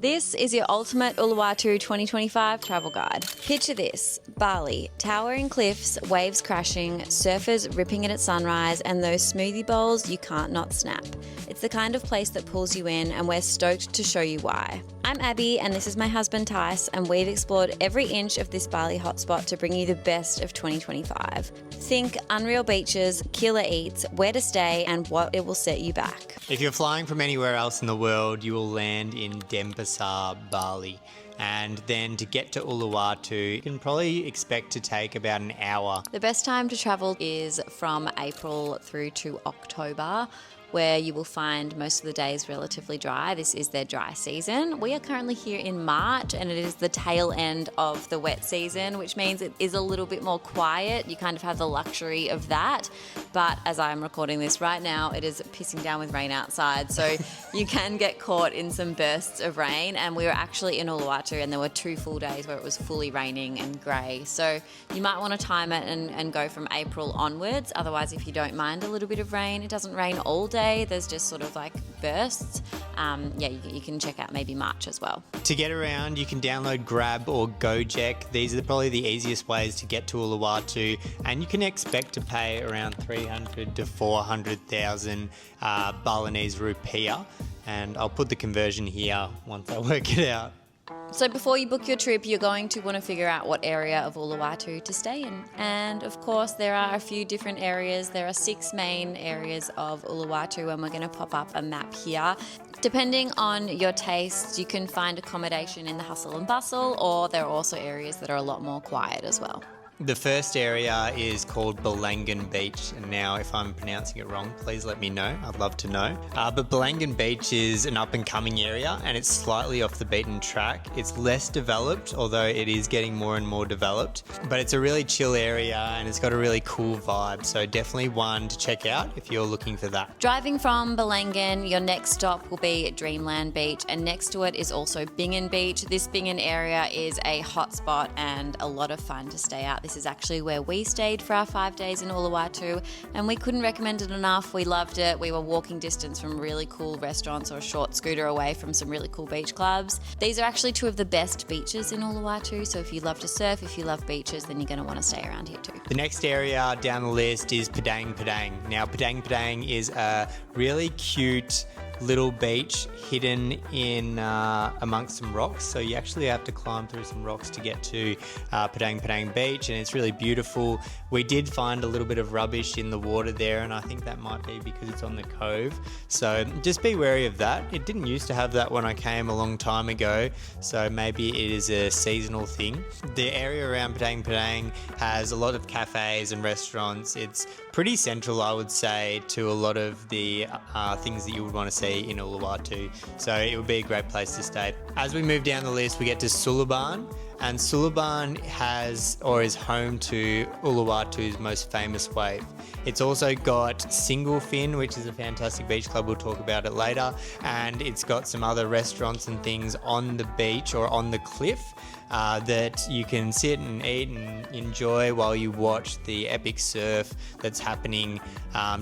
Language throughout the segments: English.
This is your ultimate Uluwatu 2025 travel guide. Picture this: Bali, towering cliffs, waves crashing, surfers ripping it at sunrise, and those smoothie bowls you can't not snap. It's the kind of place that pulls you in, and we're stoked to show you why. I'm Abby, and this is my husband Tice, and we've explored every inch of this Bali hotspot to bring you the best of 2025. Think unreal beaches, killer eats, where to stay, and what it will set you back. If you're flying from anywhere else in the world, you will land in Denpasar, Bali. And then to get to Uluwatu, you can probably expect to take about an hour. The best time to travel is from April through to October, where you will find most of the days relatively dry. This is their dry season. We are currently here in March, and it is the tail end of the wet season, which means it is a little bit more quiet. You kind of have the luxury of that. But as I'm recording this right now, it is pissing down with rain outside. So you can get caught in some bursts of rain. And we were actually in Uluwatu, and there were 2 full days where it was fully raining and grey. So you might want to time it and go from April onwards. Otherwise, if you don't mind a little bit of rain, it doesn't rain all day. There's just sort of like bursts. You can check out maybe March as well. To get around, you can download Grab or Gojek. These are probably the easiest ways to get to Uluwatu, and you can expect to pay around 300 to 400,000 Balinese rupiah. And I'll put the conversion here once I work it out. So before you book your trip, you're going to want to figure out what area of Uluwatu to stay in. And of course, there are a few different areas. There are 6 main areas of Uluwatu, and we're going to pop up a map here. Depending on your tastes, you can find accommodation in the hustle and bustle, or there are also areas that are a lot more quiet as well. The first area is called Balangan Beach, and now if I'm pronouncing it wrong, please let me know. I'd love to know. But Balangan Beach is an up-and-coming area, and it's slightly off the beaten track. It's less developed, although it is getting more and more developed. But it's a really chill area, and it's got a really cool vibe, so definitely one to check out if you're looking for that. Driving from Balangan, your next stop will be Dreamland Beach, and next to it is also Bingin Beach. This Bingin area is a hotspot and a lot of fun to stay out. This is actually where we stayed for our 5 days in Uluwatu, and we couldn't recommend it enough. We loved it. We were walking distance from really cool restaurants or a short scooter away from some really cool beach clubs. These are actually 2 of the best beaches in Uluwatu, so if you love to surf, if you love beaches, then you're going to want to stay around here too. The next area down the list is Padang. Now, Padang is a really cute little beach hidden in amongst some rocks, so you actually have to climb through some rocks to get to Padang Beach, and it's really beautiful. We did find a little bit of rubbish in the water there, and I think that might be because it's on the cove, so just be wary of that. It didn't used to have that when I came a long time ago, so maybe it is a seasonal thing. The area around Padang has a lot of cafes and restaurants. It's pretty central, I would say, to a lot of the things that you would want to see in Uluwatu, so it would be a great place to stay. As we move down the list, we get to Suluban, and Suluban is home to Uluwatu's most famous wave. It's also got Single Fin, which is a fantastic beach club. We'll talk about it later, and it's got some other restaurants and things on the beach or on the cliff that you can sit and eat and enjoy while you watch the epic surf that's happening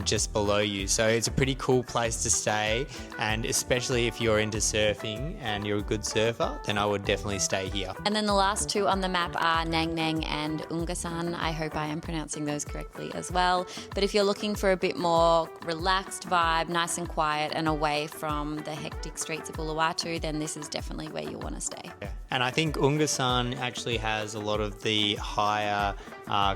just below you. So it's a pretty cool place to stay, and especially if you're into surfing and you're a good surfer, then I would definitely stay here. And then the last 2 on the map are Nyang and Ungasan. I hope I am pronouncing those correctly as well. But if you're looking for a bit more relaxed vibe, nice and quiet and away from the hectic streets of Uluwatu, then this is definitely where you want to stay. Yeah. And I think Ungasan actually has a lot of the higher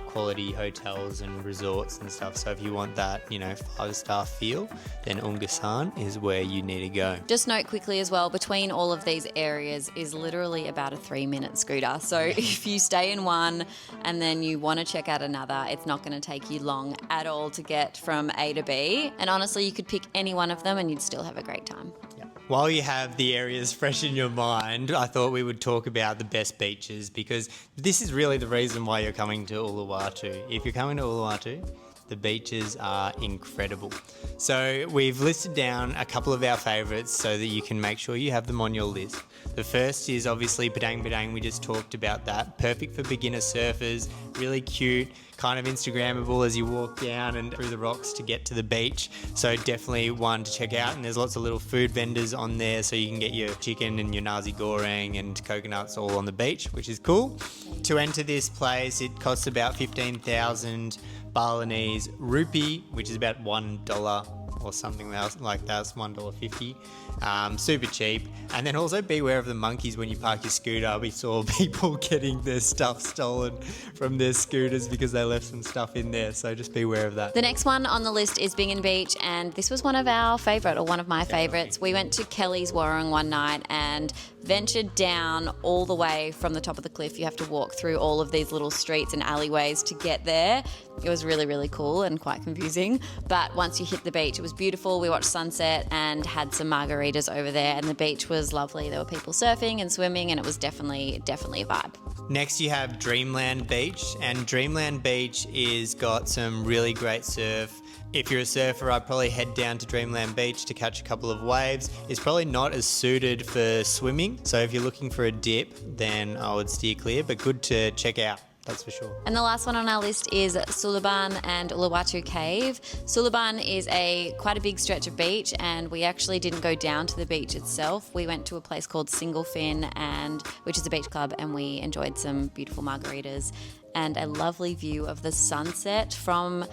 quality hotels and resorts and stuff. So if you want that, 5-star feel, then Ungasan is where you need to go. Just note quickly as well, between all of these areas is literally about a 3-minute scooter. So if you stay in one and then you want to check out another, it's not going to take you long at all to get from A to B. And honestly, you could pick any one of them and you'd still have a great time. Yeah. While you have the areas fresh in your mind, I thought we would talk about the best beaches, because this is really the reason why you're coming to Uluwatu. If you're coming to Uluwatu, The beaches are incredible. So we've listed down a couple of our favourites so that you can make sure you have them on your list. The first is obviously Padang Padang. We just talked about that. Perfect for beginner surfers, really cute, kind of Instagrammable as you walk down and through the rocks to get to the beach. So definitely one to check out. And there's lots of little food vendors on there so you can get your chicken and your nasi goreng and coconuts all on the beach, which is cool. To enter this place, it costs about 15,000 Balinese rupee, which is about $1 or something else like that. It's $1.50. Super cheap. And then also beware of the monkeys when you park your scooter. We saw people getting their stuff stolen from their scooters because they left some stuff in there. So just beware of that. The next one on the list is Bingin Beach, and this was one of our favourite, or one of my favourites. We went to Kelly's Warung one night and ventured down all the way from the top of the cliff. You have to walk through all of these little streets and alleyways to get there. It was really, really cool and quite confusing. But once you hit the beach, it was beautiful. We watched sunset and had some margaritas over there, and the beach was lovely. There were people surfing and swimming, and it was definitely a vibe. Next you have Dreamland Beach, and Dreamland Beach is got some really great surf. If you're a surfer, I'd probably head down to Dreamland Beach to catch a couple of waves. It's probably not as suited for swimming, so if you're looking for a dip, then I would steer clear, but good to check out. That's for sure. And the last one on our list is Suluban and Uluwatu Cave. Suluban is quite a big stretch of beach, and we actually didn't go down to the beach itself. We went to a place called Single Fin, which is a beach club, and we enjoyed some beautiful margaritas and a lovely view of the sunset from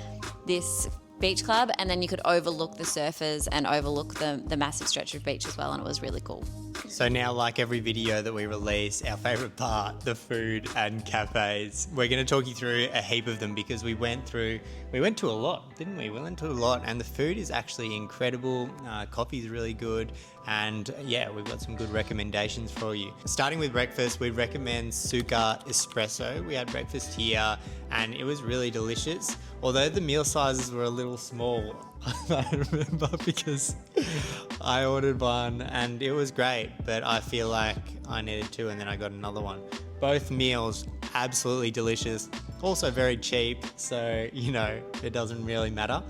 this beach club, and then you could overlook the surfers and overlook the massive stretch of beach as well, and it was really cool. So now, like every video that we release, our favourite part, the food and cafes. We're going to talk you through a heap of them because we went to a lot, didn't we? We went to a lot, and the food is actually incredible. Coffee's really good, and yeah, we've got some good recommendations for you. Starting with breakfast, we recommend Suka Espresso. We had breakfast here, and it was really delicious. Although the meal sizes were a little small, I remember, because I ordered one and it was great, but I feel like I needed two and then I got another one. Both meals absolutely delicious, also very cheap, so it doesn't really matter.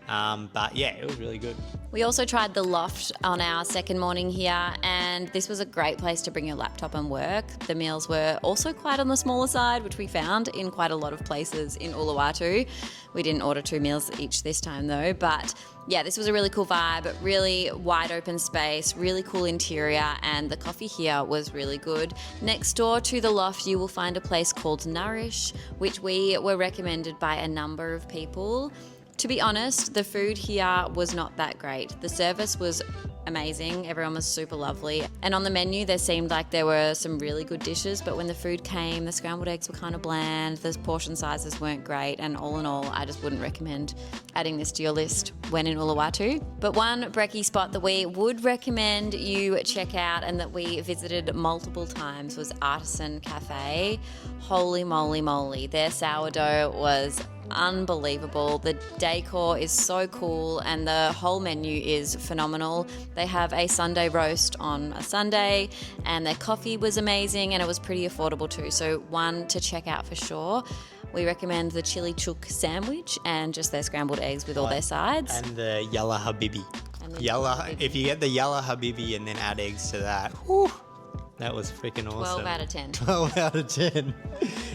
But yeah, it was really good. We also tried the Loft on our second morning here, and this was a great place to bring your laptop and work. The meals were also quite on the smaller side, which we found in quite a lot of places in Uluwatu. We didn't order 2 meals each this time though, but yeah, this was a really cool vibe, really wide open space, really cool interior, and the coffee here was really good. Next door to the Loft, you will find a place called Nourish, which we were recommended by a number of people. To be honest, the food here was not that great. The service was amazing. Everyone was super lovely. And on the menu, there seemed like there were some really good dishes, but when the food came, the scrambled eggs were kind of bland, the portion sizes weren't great, and all in all, I just wouldn't recommend adding this to your list when in Uluwatu. But one brekkie spot that we would recommend you check out and that we visited multiple times was Artisan Café. Holy moly. Their sourdough was unbelievable. The decor is so cool and the whole menu is phenomenal. They have a Sunday roast on a Sunday, and their coffee was amazing, and it was pretty affordable too. So one to check out for sure. We recommend the chili chook sandwich and just their scrambled eggs with all their sides. And the yalla habibi. If you get the yalla habibi and then add eggs to that, whew, that was freaking awesome. 12 out of 10. 12 out of 10.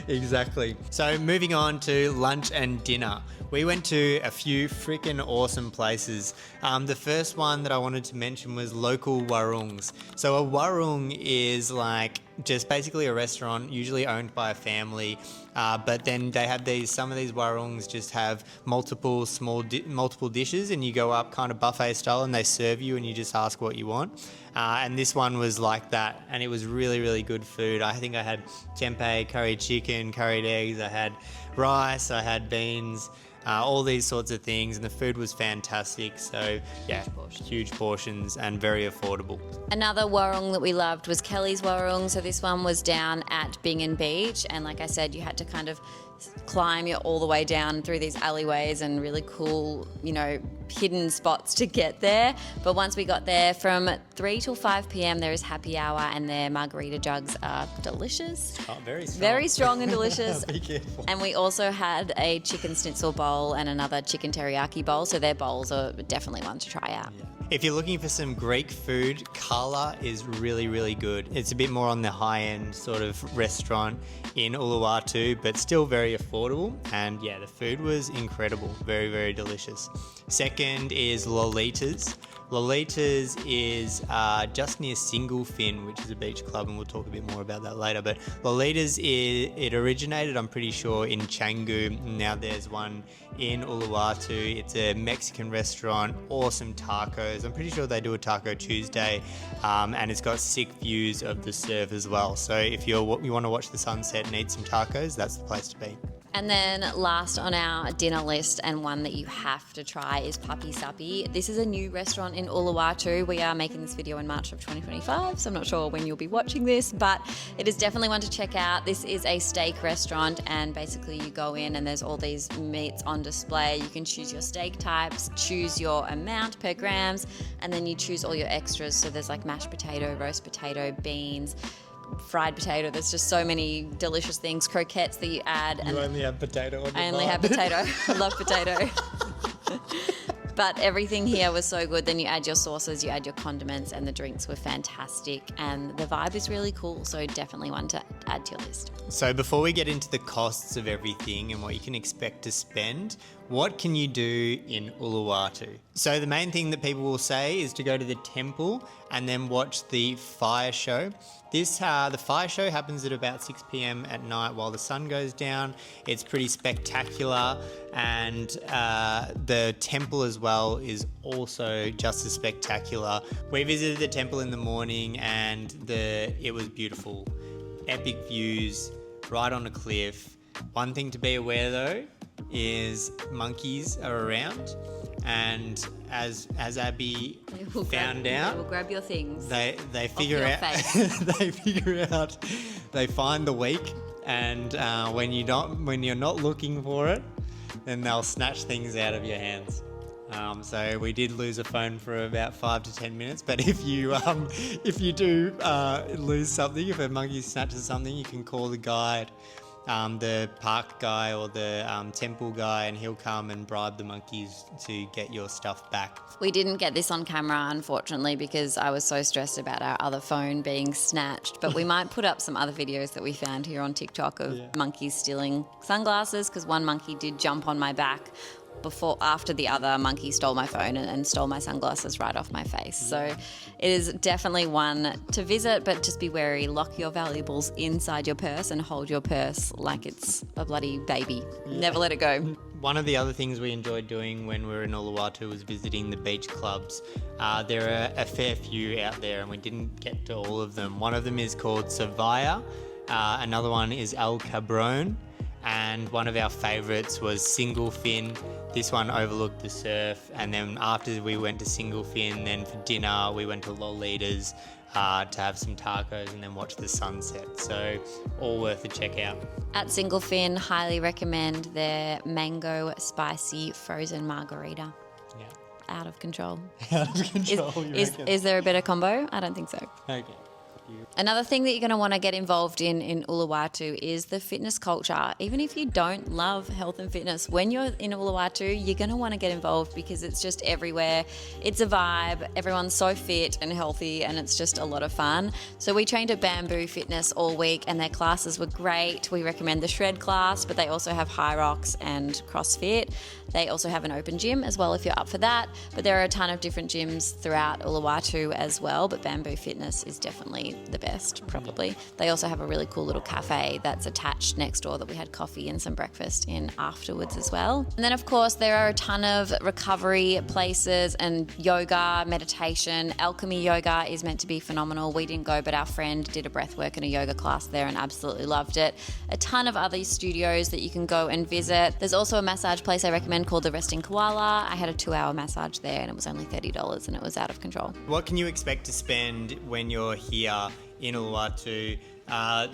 Exactly. So moving on to lunch and dinner. We went to a few freaking awesome places. The first one that I wanted to mention was local warungs. So a warung is like just basically a restaurant, usually owned by a family, but then they have some of these warungs just have multiple dishes, and you go up kind of buffet style and they serve you and you just ask what you want. And this one was like that, and it was really, really good food. I think I had tempeh, curried chicken, curried eggs, I had rice, I had beans, all these sorts of things, and the food was fantastic. So yeah, huge portions and very affordable. Another warung that we loved was Kelly's Warung. So this one was down at Bingin Beach, and like I said, you had to kind of climb you all the way down through these alleyways and really cool, hidden spots to get there. But once we got there, from 3 till 5 p.m. there is happy hour, and their margarita jugs are delicious. Oh, very strong. Very strong and delicious. Be careful. And we also had a chicken schnitzel bowl and another chicken teriyaki bowl, so their bowls are definitely one to try out. Yeah. If you're looking for some Greek food, Kala is really, really good. It's a bit more on the high-end sort of restaurant in Uluwatu, but still very affordable. And yeah, the food was incredible. Very, very delicious. Second is Lolita's. Lolita's is just near Single Fin, which is a beach club, and we'll talk a bit more about that later. But Lolita's, it originated, I'm pretty sure, in Canggu. Now there's one in Uluwatu. It's a Mexican restaurant, awesome tacos. I'm pretty sure they do a Taco Tuesday, and it's got sick views of the surf as well. So if you want to watch the sunset and eat some tacos, that's the place to be. And then last on our dinner list, and one that you have to try, is Papi Sapi. This is a new restaurant in Uluwatu. We are making this video in March of 2025, so I'm not sure when you'll be watching this, but it is definitely one to check out. This is a steak restaurant, and basically you go in and there's all these meats on display. You can choose your steak types, choose your amount per grams, and then you choose all your extras. So there's like mashed potato, roast potato, beans, fried potato. There's just so many delicious things, croquettes that you add. You only have potato on your I only have potato. I love potato. But everything here was so good. Then you add your sauces, you add your condiments, and the drinks were fantastic. And the vibe is really cool, so definitely one to add to your list. So before we get into the costs of everything and what you can expect to spend, what can you do in Uluwatu? So the main thing that people will say is to go to the temple and then watch the fire show. The fire show happens at about 6 p.m. at night while the sun goes down. It's pretty spectacular, and the temple as well is also just as spectacular. We visited the temple in the morning, and it was beautiful. Epic views, right on a cliff. One thing to be aware though is monkeys are around, and as Abby found out, we'll grab your things. They figure out they find the weak, and when you're not looking for it, then they'll snatch things out of your hands. So we did lose a phone for about 5 to 10 minutes, but if you do lose something, if a monkey snatches something, you can call the guide, the park guy or the temple guy, and he'll come and bribe the monkeys to get your stuff back. We didn't get this on camera, unfortunately, because I was so stressed about our other phone being snatched, but we might put up some other videos that we found here on TikTok of monkeys stealing sunglasses, because one monkey did jump on my back after the other monkey stole my phone and stole my sunglasses right off my face. So it is definitely one to visit, but just be wary. Lock your valuables inside your purse and hold your purse like it's a bloody baby. Never let it go. One of the other things we enjoyed doing when we were in Uluwatu was visiting the beach clubs. There are a fair few out there, and we didn't get to all of them. One of them is called Savaya. Another one is El Cabron. And one of our favourites was Single Fin. This one overlooked the surf, and then after we went to Single Fin, then for dinner we went to Lolita's to have some tacos and then watch the sunset. So all worth a check out. At Single Fin, highly recommend their mango spicy frozen margarita. Yeah. Out of control. Out of control, Is there a better combo? I don't think so. Okay. Another thing that you're going to want to get involved in Uluwatu is the fitness culture. Even if you don't love health and fitness, when you're in Uluwatu, you're going to want to get involved because it's just everywhere. It's a vibe. Everyone's so fit and healthy, and it's just a lot of fun. So we trained at Bamboo Fitness all week, and their classes were great. We recommend the shred class, but they also have High Rocks and CrossFit. They also have an open gym as well if you're up for that. But there are a ton of different gyms throughout Uluwatu as well, but Bamboo Fitness is definitely the best, probably. They also have a really cool little cafe that's attached next door that we had coffee and some breakfast in afterwards as well. And then, of course, there are a ton of recovery places and yoga, meditation. Alchemy Yoga is meant to be phenomenal. We didn't go, but our friend did a breathwork and a yoga class there and absolutely loved it. A ton of other studios that you can go and visit. There's also a massage place I recommend called the Resting Koala. I had a 2-hour massage there and it was only $30 and it was out of control. What can you expect to spend when you're here in Uluwatu?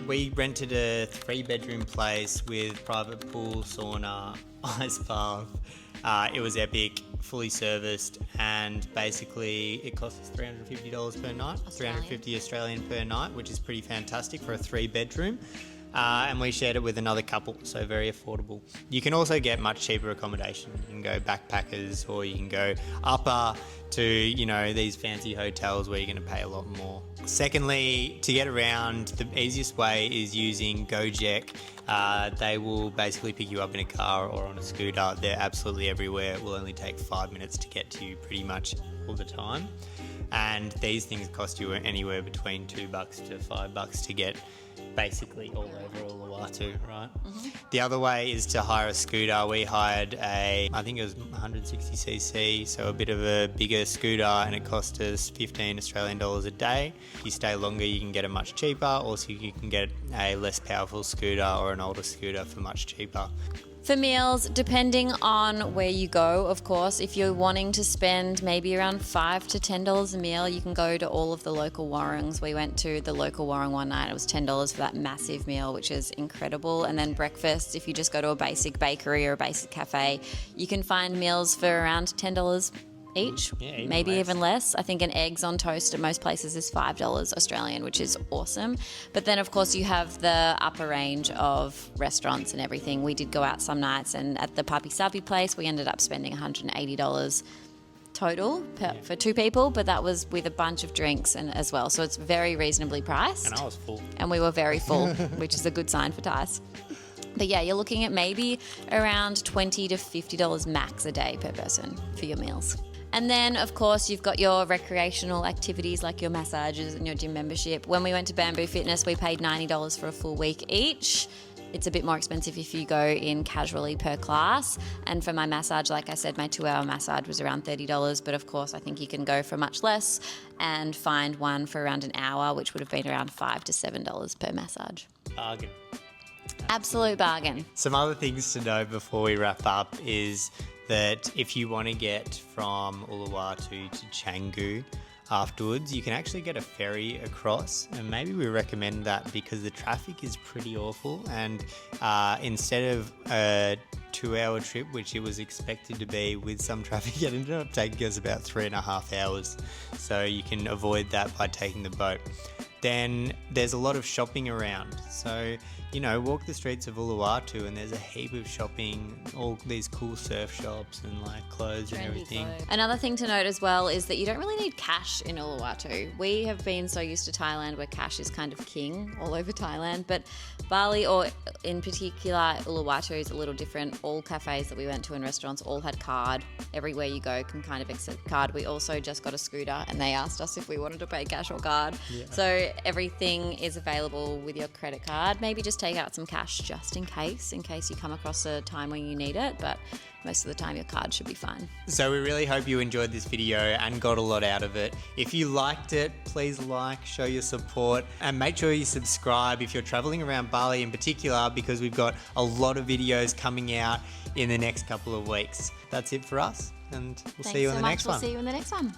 We rented a 3-bedroom place with private pool, sauna, ice bath. It was epic, fully serviced, and basically it cost us $350 per night, $350 Australian per night, which is pretty fantastic for a 3-bedroom. And we shared it with another couple, so very affordable. You can also get much cheaper accommodation. You can go backpackers, or you can go upper to, these fancy hotels where you're going to pay a lot more. Secondly, to get around, the easiest way is using Gojek. They will basically pick you up in a car or on a scooter. They're absolutely everywhere. It will only take 5 minutes to get to you pretty much all the time. And these things cost you anywhere between $2 to $5 to get basically all over Uluwatu, right? Mm-hmm. The other way is to hire a scooter. We hired I think it was 160cc, so a bit of a bigger scooter, and it cost us 15 Australian dollars a day. If you stay longer, you can get it much cheaper, or so you can get a less powerful scooter or an older scooter for much cheaper. For meals, depending on where you go, of course, if you're wanting to spend maybe around $5 to $10 a meal, you can go to all of the local warungs. We went to the local warung one night. It was $10 for that massive meal, which is incredible. And then breakfast, if you just go to a basic bakery or a basic cafe, you can find meals for around $10 each, maybe even less. I think an eggs on toast at most places is $5 Australian, which is awesome. But then, of course, you have the upper range of restaurants and everything. We did go out some nights, and at the Papi Sapi place, we ended up spending $180 total for 2 people, but that was with a bunch of drinks and as well. So it's very reasonably priced. And I was full. And we were very full, which is a good sign for Thais. But yeah, you're looking at maybe around $20 to $50 max a day per person for your meals. And then, of course, you've got your recreational activities like your massages and your gym membership. When we went to Bamboo Fitness, we paid $90 for a full week each. It's a bit more expensive if you go in casually per class. And for my massage, like I said, my 2-hour massage was around $30. But of course, I think you can go for much less and find one for around an hour, which would have been around $5 to $7 per massage. Bargain. Absolute bargain. Some other things to know before we wrap up is that if you want to get from Uluwatu to Canggu afterwards, you can actually get a ferry across, and maybe we recommend that because the traffic is pretty awful, and instead of a 2-hour trip, which it was expected to be with some traffic, it ended up taking us about 3.5 hours, so you can avoid that by taking the boat. Then there's a lot of shopping around, so walk the streets of Uluwatu and there's a heap of shopping, all these cool surf shops and like clothes and everything. Another thing to note as well is that you don't really need cash in Uluwatu. We have been so used to Thailand where cash is kind of king all over Thailand, but Bali, or in particular Uluwatu, is a little different. All cafes that we went to and restaurants all had card. Everywhere you go can kind of accept card. We also just got a scooter and they asked us if we wanted to pay cash or card. Yeah. So everything is available with your credit card. Maybe just take out some cash just in case you come across a time when you need it, but most of the time your card should be fine. So we really hope you enjoyed this video and got a lot out of it. If you liked it, please like, show your support, and make sure you subscribe if you're traveling around Bali in particular, because we've got a lot of videos coming out in the next couple of weeks. That's it for us, and we'll see you in the next one. We'll see you in the next one.